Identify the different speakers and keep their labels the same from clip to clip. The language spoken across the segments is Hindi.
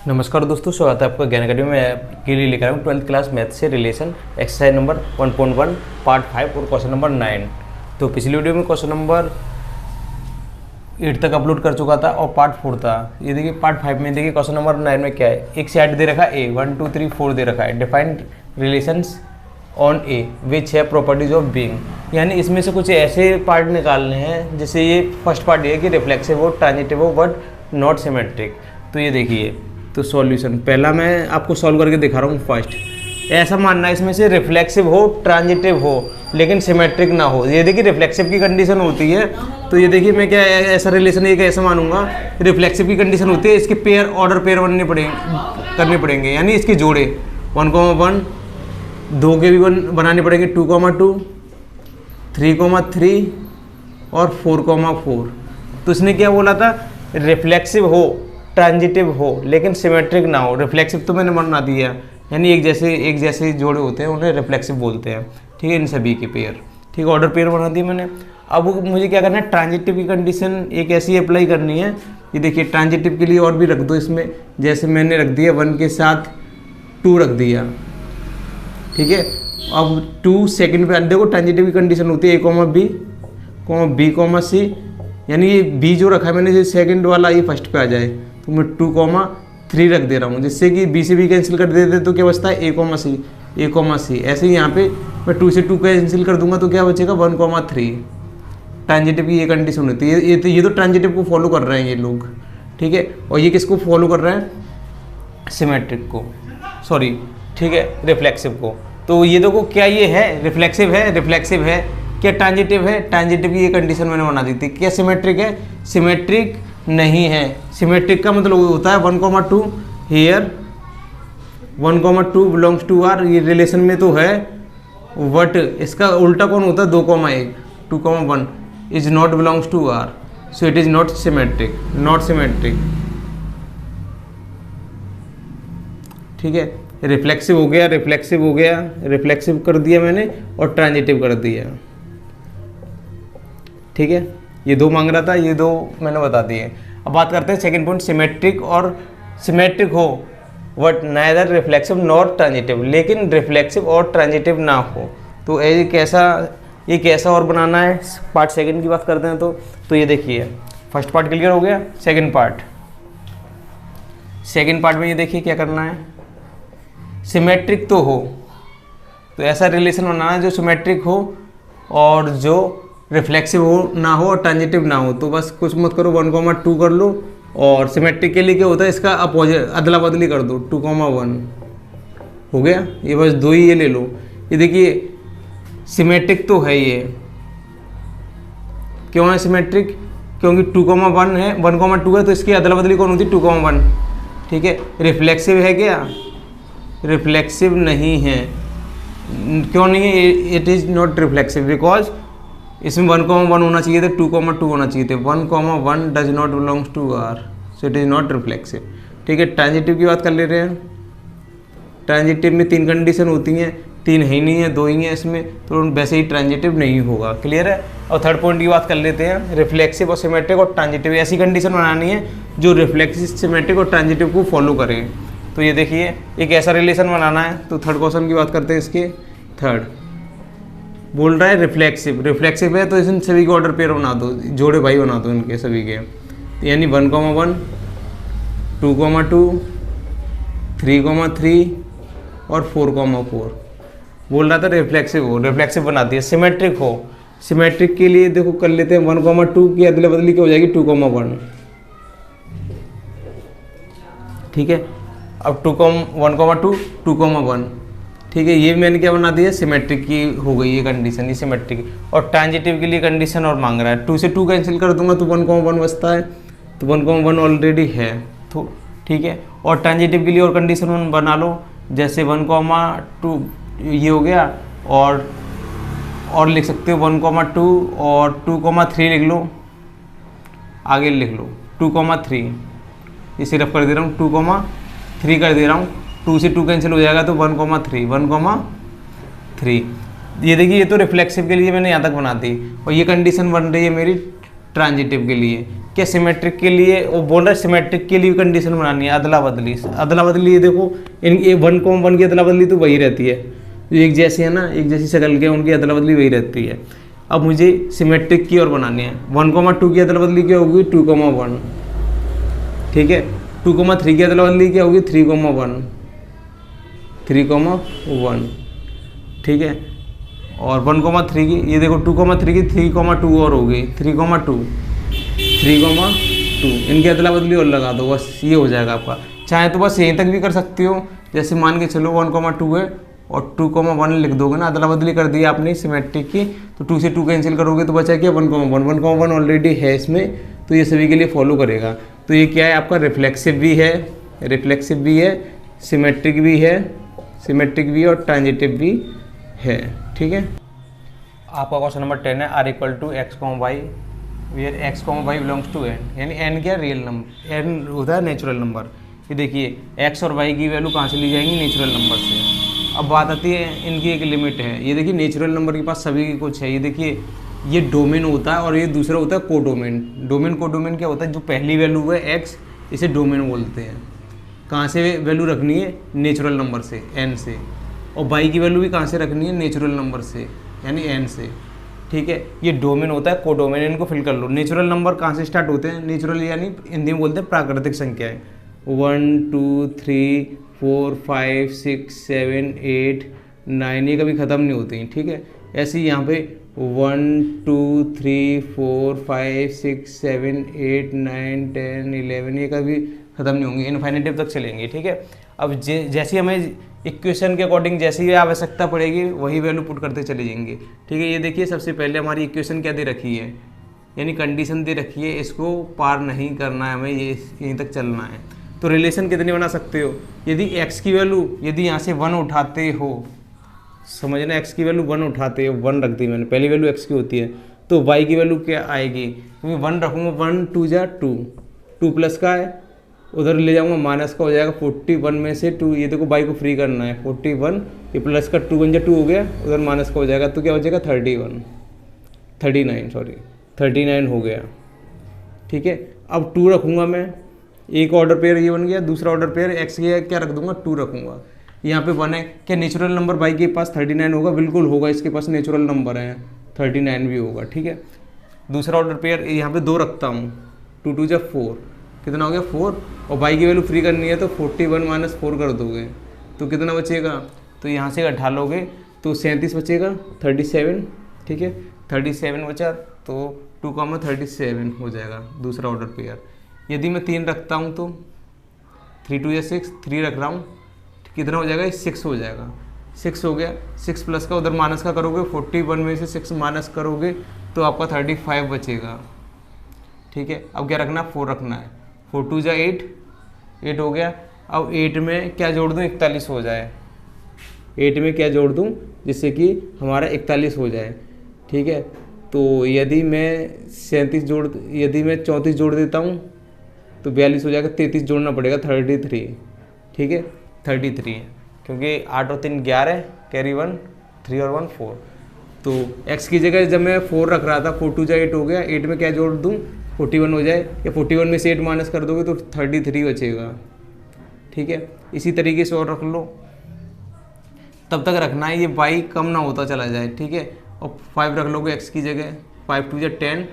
Speaker 1: नमस्कार दोस्तों, स्वागत है आपका ज्ञान अकेडमी में के लिए लेकर आया हूँ 12th क्लास मैथ से रिलेशन एक्सरसाइज नंबर 1.1 पार्ट 5 और क्वेश्चन नंबर 9। तो पिछली वीडियो में क्वेश्चन नंबर 8 तक अपलोड कर चुका था और पार्ट 4 था। ये देखिए पार्ट 5 में देखिए क्वेश्चन नंबर 9 में क्या है। एक सेट दे रखा है ए 1 2 3 4 दे रखा है। डिफाइंड रिलेशंस ऑन ए विच है प्रॉपर्टीज ऑफ बीइंग। यानी इसमें से कुछ ऐसे पार्ट निकालने हैं जैसे ये फर्स्ट पार्ट ये है कि रिफ्लेक्सिव हो, ट्रांजिटिव हो बट नॉट सिमेट्रिक। तो ये देखिए, तो सॉल्यूशन पहला मैं आपको सॉल्व करके दिखा रहा हूँ। फर्स्ट ऐसा मानना है इसमें से रिफ्लेक्सिव हो, ट्रांजिटिव हो लेकिन सिमेट्रिक ना हो। ये देखिए रिफ्लेक्सिव की कंडीशन होती है। तो ये देखिए मैं क्या ऐसा रिलेशन ये कैसे मानूंगा, रिफ्लेक्सिव की कंडीशन होती है इसके पेयर ऑर्डर पेयर करने पड़ेंगे, यानी इसके जोड़े 1,1 दो के भी बनाने पड़ेंगे, 2,2 3,3 और 4,4। तो इसने क्या बोला था, रिफ्लेक्सिव हो, ट्रांजिटिव हो लेकिन सिमेट्रिक ना हो। रिफ्लेक्सिव तो मैंने बना दिया, यानी एक जैसे जोड़े होते हैं उन्हें रिफ्लेक्सिव बोलते हैं। ठीक है, इन सभी के पेयर। ठीक है, ऑर्डर पेयर बना दिए मैंने। अब मुझे क्या करना है, ट्रांजिटिव की कंडीशन एक ऐसी अप्लाई करनी है। ये देखिए ट्रांजिटिव के लिए और भी रख दो इसमें, जैसे मैंने रख दिया 1 के साथ 2 रख दिया। ठीक है, अब 2 सेकेंड पे देखो ट्रांजिटिव की कंडीशन होती है A, B, C, यानी ये B जो रखा है मैंने, जो सेकंड वाला ये फर्स्ट पे आ जाए तो मैं 2,3 रख दे रहा हूँ, जिससे कि B से B कैंसिल कर देते तो क्या बचता है A, C। ऐसे ही यहाँ पे मैं 2 से 2 कैंसिल कर दूंगा तो क्या बचेगा 1,3। ट्रांजिटिव की ये कंडीशन होती है। ये तो ट्रांजिटिव को फॉलो कर रहे हैं ये लोग। ठीक है, और ये किसको फॉलो कर रहे हैं, सिमेट्रिक को, सॉरी ठीक है रिफ्लेक्सिव को। तो ये देखो क्या ये है, रिफ्लेक्सिव है क्या ट्रांजिटिव है, ट्रांजिटिव की ये कंडीशन मैंने बना दी थी। क्या सिमेट्रिक है, सिमेट्रिक नहीं है। सिमेट्रिक का मतलब होता है 1,2 हियर 1,2 बिलोंग्स टू आर, ये रिलेशन में तो है बट इसका उल्टा कौन होता है 2,1 2,1 is not belongs to R, so it is not symmetric. ठीक है, रिफ्लेक्सिव हो गया, रिफ्लेक्सिव कर दिया मैंने और ट्रांजिटिव कर दिया। ठीक है, ये 2 मांग रहा था, ये 2 मैंने बता दिए। अब बात करते हैं सेकंड पॉइंट, सिमेट्रिक हो but neither reflexive nor transitive, लेकिन रिफ्लेक्सिव और ट्रांजिटिव ना हो। तो ये कैसा और बनाना है। पार्ट सेकंड की बात करते हैं तो ये देखिए फर्स्ट पार्ट क्लियर हो गया। सेकंड पार्ट में ये देखिए क्या करना है, सिमेट्रिक तो हो, तो ऐसा रिलेशन बनाना है जो सिमेट्रिक हो और जो रिफ्लेक्सिव हो ना हो और ट्रांजिटिव ना हो। तो बस कुछ मत करो, 1,2 कर लो और सिमेट्रिक के लिए क्या होता है इसका अपोजिट अदला बदली कर दो, 2,1 हो गया। ये बस 2 ही ये ले लो। ये देखिए सिमेट्रिक तो है ये, क्यों है सिमेट्रिक, क्योंकि 2,1 है, 1,2 है तो इसकी अदला बदली कौन होती, 2,1। ठीक है, रिफ्लेक्सिव है क्या, रिफ्लेक्सिव नहीं है। क्यों नहीं है, it is not reflexive because इसमें 1,1 होना चाहिए था, 2,2 होना चाहिए थे। 1,1 does not belongs to R, so it is not reflexive. ठीक है, ट्रांजिटिव की बात कर ले रहे हैं। ट्रांजिटिव में 3 कंडीशन होती हैं, 3 है ही नहीं है, 2 ही हैं इसमें, तो वैसे ही ट्रांजिटिव नहीं होगा। क्लियर है। और थर्ड पॉइंट की बात कर लेते हैं, रिफ्लेक्सिव और सिमेट्रिक और ट्रांजिटिव ऐसी कंडीशन बनानी है जो रिफ्लेक्सिव, सिमेट्रिक और ट्रांजिटिव को फॉलो करें। तो ये देखिए एक ऐसा रिलेशन बनाना है। तो थर्ड क्वेश्चन की बात करते हैं। इसके थर्ड बोल रहा है रिफ्लेक्सिव है तो इन सभी के ऑर्डर पेयर बना दो, जोड़े भाई बना दो इनके सभी के, यानी 1,1 2,2 3,3 और 4,4। बोल रहा था रिफ्लेक्सिव बना दिया। सिमेट्रिक के लिए देखो कर लेते हैं, 1,2 की अदला बदली क्या हो जाएगी, 2,1। ठीक है, अब 1,2 2,1। ठीक है, ये मैंने क्या बना दिया, सिमेट्रिक की हो गई ये कंडीशन, ये सिमेट्रिक। और ट्रांजिटिव के लिए कंडीशन और मांग रहा है, 2 से 2 कैंसिल कर दूंगा तो 1,1 बचता है, तो 1,1 ऑलरेडी है। तो ठीक है, और ट्रांजिटिव के लिए और कंडीशन बना लो, जैसे 1,2 ये हो गया और लिख सकते हो 1,2 और 2,3 लिख लो, आगे लिख लो 2,3, ये सिर्फ कर दे रहा हूँ 2,3 कर दे रहा हूँ, 2 से 2 कैंसिल हो जाएगा तो 1,3। ये देखिए ये तो रिफ्लेक्सिव के लिए मैंने यहाँ तक बना दी और ये कंडीशन बन रही है मेरी ट्रांजिटिव के लिए। क्या सिमेट्रिक के लिए वो बोल रहा है, सिमेट्रिक के लिए कंडीशन बनानी है अदला बदली। अदला बदली ये देखो, इन 1,1 की अदला बदली तो वही रहती है, जो एक जैसी है ना, एक जैसी शक्ल के उनकी अदला बदली वही रहती है। अब मुझे सिमेट्रिक की और बनानी है। 1,2 की अदला बदली क्या होगी, 2,1। ठीक है, 2,3 की अदला बदली क्या होगी, 3,1, 3,1। ठीक है, और 1,3 की ये देखो 2,3 की 3,2 और हो गई 3,2, 3,2। इनकी अदला बदली और लगा दो, बस ये हो जाएगा आपका। चाहे तो बस यहीं तक भी कर सकती हो, जैसे मान के चलो 1,2 है और 2,1 लिख दोगे ना, अदला बदली कर दी आपने सिमेट्रिक की, तो 2 से 2 कैंसिल करोगे तो बचा क्या, 1,1। 1,1 ऑलरेडी है इसमें, तो ये सभी के लिए फॉलो करेगा। तो ये क्या है आपका, रिफ्लेक्सिव भी है, रिफ्लेक्सिव भी है, सिमेट्रिक भी है, सिमेट्रिक भी और ट्रांजिटिव भी है। ठीक है, आपका क्वेश्चन नंबर 10 है, R equal to X comma Y where X comma Y belongs to N. यानी एन क्या, रियल नंबर, एन होता है नेचुरल नंबर। ये देखिए एक्स और वाई की वैल्यू कहाँ से ली जाएंगी, नेचुरल नंबर से। अब बात आती है इनकी एक लिमिट है। ये देखिए नेचुरल नंबर के पास सभी कुछ है। ये देखिए ये डोमेन होता है और ये दूसरा होता है कोडोमेन। डोमेन कोडोमेन क्या होता है, जो पहली वैल्यू है एक्स, इसे डोमेन बोलते हैं। कहाँ से वैल्यू रखनी है, नेचुरल नंबर से, एन से। और वाई की वैल्यू भी कहाँ से रखनी है, नेचुरल नंबर से, यानी एन से। ठीक है, ये डोमेन होता है, कोडोमेन, इनको फिल कर लो। नेचुरल नंबर कहाँ से स्टार्ट होते हैं, नेचुरल यानी हिंदी में बोलते हैं प्राकृतिक संख्याएं। 1 2 3 4 5 6 7 8 9, ये कभी ख़त्म नहीं होती। ठीक है, ऐसे ही यहाँ पे 1 2 3 4 5 6 7 8 9 10 11, ये कभी ख़त्म नहीं होंगे, इनफाइनेटिव तक चलेंगे। ठीक है, अब जैसे हमें इक्वेशन के अकॉर्डिंग जैसी ही आवश्यकता पड़ेगी वही वैल्यू पुट करते चले जाएंगे। ठीक है, ये देखिए सबसे पहले हमारी इक्वेशन क्या दे रखी है, यानी कंडीशन दे रखी है, इसको पार नहीं करना है हमें, ये यहीं तक चलना है। तो रिलेशन कितने बना सकते हो, यदि x की वैल्यू, यदि यहाँ से 1 उठाते हो, समझना x की वैल्यू 1 उठाते हो, 1 रख दी मैंने, पहली वैल्यू x की होती है, तो y की वैल्यू क्या आएगी, क्योंकि 1 रखूँगा, 1 2 जा 2, 2 प्लस का है, उधर ले जाऊंगा माइनस का हो जाएगा 41 में से 2, ये देखो बाई को फ्री करना है, 41, ये प्लस का 2 1 जा 2 हो गया, उधर माइनस का हो जाएगा, तो क्या हो जाएगा 39 हो गया। ठीक है, अब 2 रखूँगा मैं, एक ऑर्डर पेयर ये बन गया, दूसरा ऑर्डर पेयर एक्स के क्या रख दूंगा, 2 रखूँगा। यहाँ पे 1 है, क्या नेचुरल नंबर बाई के पास 39 होगा, बिल्कुल होगा, इसके पास नेचुरल नंबर है 39 भी होगा। ठीक है, दूसरा ऑर्डर पेयर यहाँ पे 2 रखता हूँ, 2 2 जा 4, कितना हो गया 4, और बाई की वैल्यू फ्री करनी है तो 41 माइनस 4 कर दोगे तो कितना बचेगा, तो यहाँ से घटा लोगे तो 37 बचेगा, 37। ठीक है, 37 बचा तो 2,37 हो जाएगा दूसरा ऑर्डर पेयर। यदि मैं 3 रखता हूँ तो 3 2 या 6, 3 रख रहा हूँ, कितना हो जाएगा, 6 हो जाएगा, 6 हो गया, 6 प्लस का उधर माइनस का करोगे, 41 में से 6 माइनस करोगे तो आपका 35 बचेगा। ठीक है, अब क्या रखना है, 4 रखना है, 4 2 जा 8, 8 हो गया। अब 8 में क्या जोड़ दूँ, 41 हो जाए, 8 में क्या जोड़ दूँ जिससे कि हमारा 41 हो जाए। ठीक है, तो यदि मैं 34 जोड़ देता हूँ तो 42 हो जाएगा, 33 जोड़ना पड़ेगा, 33। ठीक है, 33 है, क्योंकि 8 और 3 11, कैरी 1, 3 और 1 4, तो x की जगह जब मैं 4 रख रहा था, 4 2 जा 8 हो गया, 8 में क्या जोड़ दूँ, 41 हो जाए, या 41 में से 8 माइनस कर दोगे तो 33 बचेगा। ठीक है, इसी तरीके से और रख लो, तब तक रखना है ये y कम ना होता चला जाए। ठीक है, और 5 रख लोगे x की जगह, 5 2 जा 10,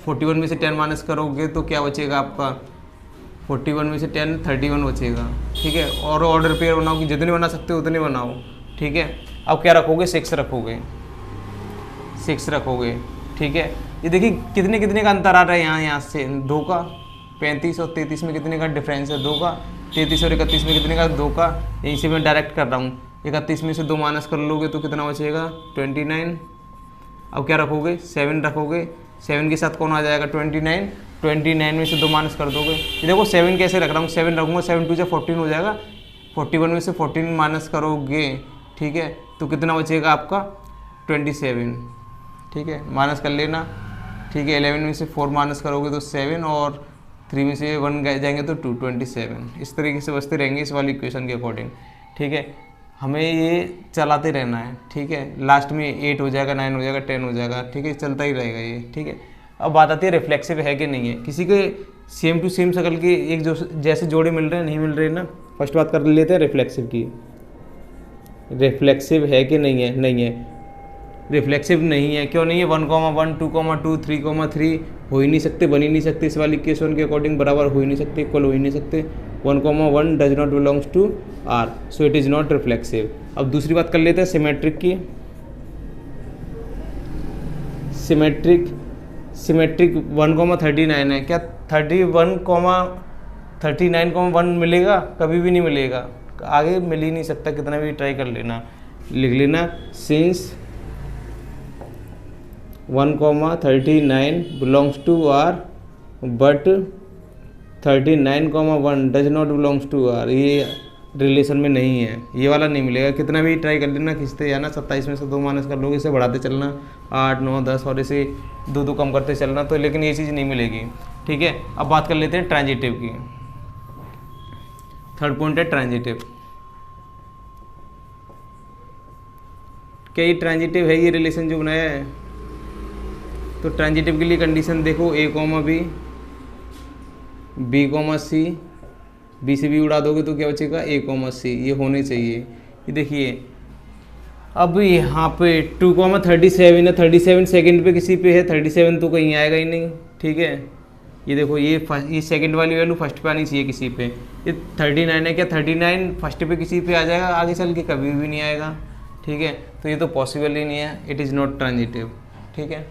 Speaker 1: 41 में से 10 माइनस करोगे तो क्या बचेगा आपका, 41 में से 10 31 बचेगा। ठीक है, और ऑर्डर पेयर बनाओ कि जितने बना सकते हो उतने बनाओ। ठीक है, अब क्या रखोगे, 6 रखोगे, 6 रखोगे। ठीक है, ये देखिए कितने कितने का अंतर आ रहा है, यहाँ से 2 का, 35 और 33 में कितने का डिफरेंस है, 2 का, 33 और 31 में कितने का, 2 का, यहीं से मैं डायरेक्ट कर रहा हूँ, 31 में से 2 माइनस कर लोगे तो कितना बचेगा, 29। अब क्या रखोगे, 7 रखोगे, 7 के साथ कौन आ जाएगा, 29 में से 2 माइनस कर दोगे। ये देखो 7 कैसे रख रहा हूँ, 7 रखूँगा, 7 2 जा 14 हो जाएगा, 41 में से 14 माइनस करोगे। ठीक है, तो कितना बचेगा आपका, 27। ठीक है, माइनस कर लेना। ठीक है, 11 में से 4 माइनस करोगे तो 7, और 3 में से 1 जाएंगे तो 2, 27। इस तरीके से बचते रहेंगे इस वाली इक्वेशन के अकॉर्डिंग। ठीक है, हमें ये चलाते रहना है। ठीक है, लास्ट में 8 हो जाएगा, 9 हो जाएगा, 10 हो जाएगा। ठीक है, चलता ही रहेगा ये। ठीक है, अब बात आती है रिफ्लेक्सिव है कि नहीं है। किसी के सेम टू सेम शक्ल के एक जो जैसे जोड़े मिल रहे हैं नहीं मिल रहे हैं ना। फर्स्ट बात कर लेते हैं रिफ्लेक्सिव की। रिफ्लेक्सिव है कि नहीं है? नहीं है, रिफ्लेक्सिव नहीं है। क्यों नहीं है? 1,1, 2,2, 3,3 हो ही नहीं सकते, बन ही नहीं सकते। इस वाली केस वन के अकॉर्डिंग बराबर हो ही नहीं सकते, इक्वल हो ही नहीं सकते। 1,1 does not belongs to R, so it is not reflexive. अब दूसरी बात कर लेते हैं सिमेट्रिक की। सिमेट्रिक 1,39 है, क्या 39,1 मिलेगा? कभी भी नहीं मिलेगा, आगे मिल ही नहीं सकता, कितना भी ट्राई कर लेना। लिख लेना, since 1,39 belongs to R but 39,1 does not belongs to R, ये रिलेशन में नहीं है, ये वाला नहीं मिलेगा। कितना भी ट्राई कर लेना, खींचते जाना, 27 में से 2 माइनस कर लोगे, इसे बढ़ाते चलना 8, 9, 10 और इसे 2 कम करते चलना, तो लेकिन ये चीज़ नहीं मिलेगी। ठीक है, अब बात कर लेते हैं ट्रांजिटिव की। थर्ड पॉइंट है ट्रांजिटिव। क्या ये ट्रांजिटिव है, ये रिलेशन जो बनाया है? तो ट्रांजिटिव के लिए कंडीशन देखो, A, B, B, C, B से B उड़ा दोगे तो क्या बचेगा? A, C, ये होने चाहिए। ये देखिए, अब यहाँ पे 2,37 है, 37 सेकंड पे किसी पे है, 37 तो कहीं आएगा ही नहीं। ठीक है, ये देखो, ये सेकंड वाली वैल्यू फर्स्ट पे आनी चाहिए किसी पे। ये 39 है, क्या 39 फर्स्ट पे किसी पे आ जाएगा? आगे चल के कभी भी नहीं आएगा। ठीक है, तो ये तो पॉसिबल ही नहीं है, इट इज़ नॉट ट्रांजिटिव। ठीक है,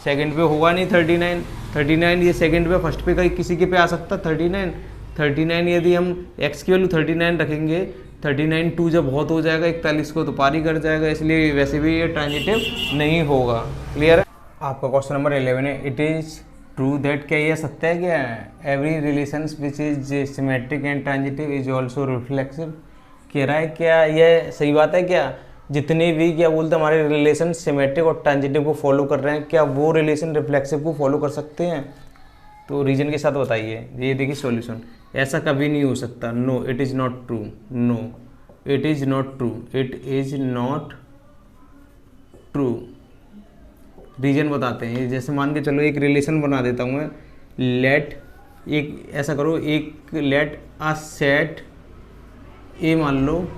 Speaker 1: सेकंड पे होगा नहीं 39, ये सेकंड पे फर्स्ट पे कहीं किसी के पे आ सकता 39। यदि हम x की वैल्यू 39 रखेंगे, 39 2 जब बहुत हो जाएगा 41 को तो पार ही कर जाएगा, इसलिए वैसे भी ये ट्रांजिटिव नहीं होगा। क्लियर है? आपका क्वेश्चन नंबर 11 है, इट इज़ ट्रू दैट, क्या ये सत्य है क्या? Every relations which is symmetric and transitive is also reflexive. कह रहा है क्या ये सही बात है क्या? जितने भी क्या बोलते हैं हमारे रिलेशन सिमेट्रिक और ट्रांजिटिव को फॉलो कर रहे हैं, क्या वो रिलेशन रिफ्लेक्सिव को फॉलो कर सकते हैं? तो रीजन के साथ बताइए। ये देखिए सॉल्यूशन, ऐसा कभी नहीं हो सकता। No, it is not true. No, it is not true. It is not true. Reason बताते हैं। जैसे मान के चलो एक रिलेशन बना देता हूँ मैं। लेट, एक ऐसा करो, एक लेट अ सेट ए मान लो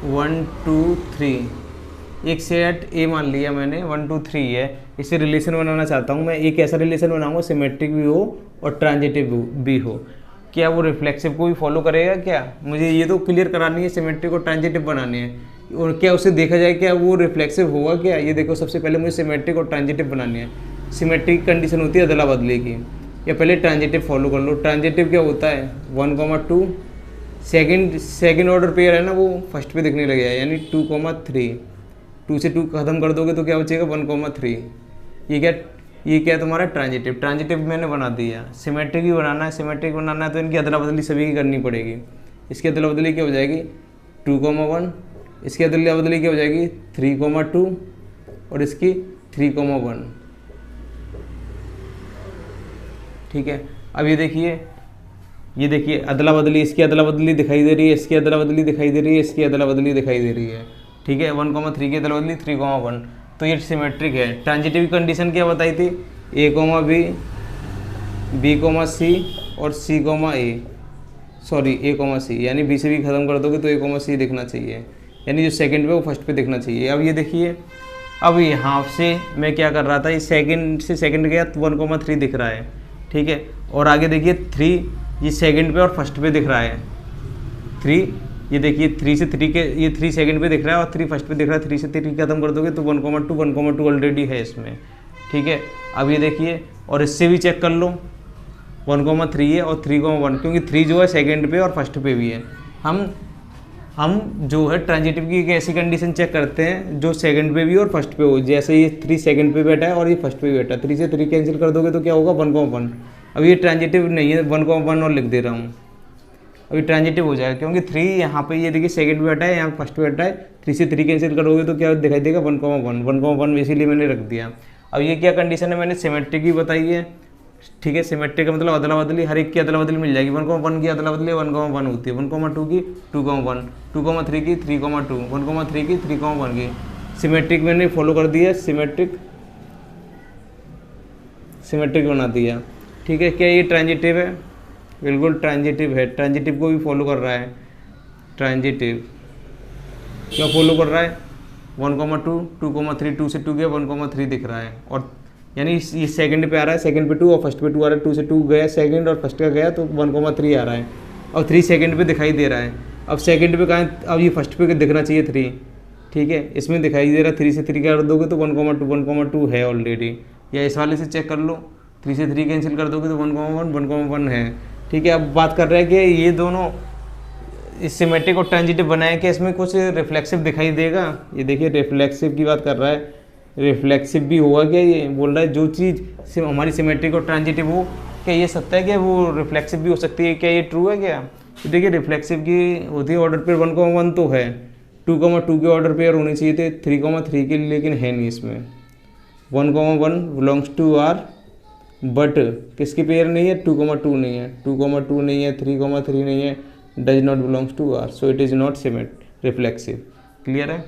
Speaker 1: 1, 2, 3, एक सेट ए मान लिया मैंने, 1, 2, 3 है। इसे रिलेशन बनाना चाहता हूँ मैं। एक ऐसा रिलेशन बनाऊंगा सिमेट्रिक भी हो और ट्रांजिटिव भी हो। क्या वो रिफ्लेक्सिव को भी फॉलो करेगा क्या? मुझे ये तो क्लियर करानी है, सिमेट्रिक और ट्रांजिटिव बनानी है। और क्या उसे देखा जाए क्या वो रिफ्लेक्सिव होगा क्या? ये देखो, सबसे पहले मुझे सिमेट्रिक और ट्रांजिटिव बनानी है। सिमेट्रिक कंडीशन होती है अदला बदली की, या पहले ट्रांजिटिव फॉलो कर लो। ट्रांजिटिव क्या होता है? 1, 2 सेकेंड ऑर्डर पेयर है ना, वो फर्स्ट पे दिखने लगे है, यानी 2, 2 से 2 खत्म कर दोगे तो क्या बचेगा? 1, 3। ये क्या है तुम्हारा? ट्रांजिटिव मैंने बना दिया। सिमेट्रिक भी बनाना है, सिमेट्रिक बनाना है तो इनकी अदला बदली सभी की करनी पड़ेगी। इसकी अदला बदली क्या हो जाएगी? 2, 1। इसकी अदला बदली क्या हो जाएगी? 3, 2 और इसकी 3, 1। ठीक है, अब ये देखिए अदला बदली, इसकी अदला बदली दिखाई दे रही है, इसकी अदला बदली दिखाई दे रही है, इसकी अदला बदली दिखाई दे रही है। ठीक है, 1, 3 की अदला बदली, 3, 1, तो ये सिमेट्रिक है। ट्रांजिटिव कंडीशन क्या बताई थी? A, B, C और C, A, sorry A, C, यानी B से भी खत्म कर दोगे तो A, C दिखना चाहिए, यानी जो सेकंड पे वो फर्स्ट पे दिखना चाहिए। अब ये देखिए, अब यहाँ से मैं क्या कर रहा था, ये सेकंड से सेकंड गया 1, 3 दिख रहा है। ठीक है, और आगे देखिए 3, ये सेकंड पे और फर्स्ट पे दिख रहा है। 3, ये देखिए 3 से 3 के, ये 3 सेकंड पे दिख रहा है और 3 फर्स्ट पे दिख रहा है। 3 से 3 खत्म कर दोगे तो 1, 2 ऑलरेडी है इसमें। ठीक है, अब ये देखिए, और इससे भी चेक कर लो, 1, 3 है और 3, 1, क्योंकि 3 जो है सेकंड पे और फर्स्ट पे भी है। हम जो है ट्रांजिटिव की एक ऐसी कंडीशन चेक करते हैं जो सेकंड पे भी और फर्स्ट पे हो। जैसे ये 3 सेकंड पे बैठा है और ये फर्स्ट पे बैठा है, 3 से 3 कैंसिल कर दोगे तो क्या होगा? 1, 1। अब ये ट्रांजिटिव नहीं है, 1, 1 और लिख दे रहा हूँ, अभी ट्रांजिटिव हो जाएगा क्योंकि 3 यहाँ पे ये देखिए सेकंड पे बैठा है, यहाँ फर्स्ट पे बैठा है। 3 से 3 कैंसिल करोगे तो क्या दिखाई देगा? 1, 1 इसीलिए मैंने रख दिया। अब ये क्या कंडीशन है? मैंने सिमेट्रिक ही बताई है। ठीक है, सिमेट्रिक का मतलब अदला बदली, हर एक की अदला बदली मिल जाएगी। 1, की अदला बदली 1, 1 होती है, 1, 2 की 2, 1, 2, 3 की 3, 2, 1, 3 की 3, 1 की। सिमेट्रिक मैंने फॉलो कर दी है, सिमेट्रिक सिमेट्रिक बना दिया। ठीक है, क्या ये ट्रांजिटिव है? बिल्कुल ट्रांजिटिव है, ट्रांजिटिव को भी फॉलो कर रहा है। ट्रांजिटिव क्या फॉलो कर रहा है? 1,2, 2,3, 2 से 2 गया, 1,3 दिख रहा है, और यानी ये सेकंड पे आ रहा है, सेकंड पे 2 और फर्स्ट पे 2 आ रहा है, 2 से 2 गया सेकंड और फर्स्ट का गया तो 1,3 आ रहा है, और 3 सेकंड पे दिखाई दे रहा है। अब सेकंड पे कहाँ है? अब ये फर्स्ट पे दिखना चाहिए 3, ठीक है, इसमें दिखाई दे रहा है 3 से 3 कर दोगे तो 1,2 है ऑलरेडी, या इस वाले से चेक कर लो, 3 से 3 कैंसिल कर दोगे तो 1,1 है। ठीक है, अब बात कर रहे हैं कि ये दोनों सिमेट्रिक और ट्रांजिटिव बनाए कि इसमें कुछ रिफ्लेक्सिव दिखाई देगा। ये देखिए रिफ्लेक्सिव की बात कर रहा है, रिफ्लेक्सिव भी होगा क्या? ये बोल रहा है जो चीज़ हमारी सिमेट्रिक और ट्रांजिटिव हो, क्या ये सत्य है क्या? वो रिफ्लेक्सिव भी हो सकती है क्या? ये ट्रू है क्या? तो देखिए रिफ्लेक्सिव की होती है ऑर्डर पेयर 1,1 तो है, 2,2 के ऑर्डर पेयर होने चाहिए थे, 3,3 के, लेकिन है नहीं इसमें। 1,1 बिलोंग्स टू आर, बट किसकी पेयर नहीं है? 2,2 नहीं है, 2,2 नहीं है, 3,3 नहीं है, does not belongs to R, so it is not reflexive. Clear है?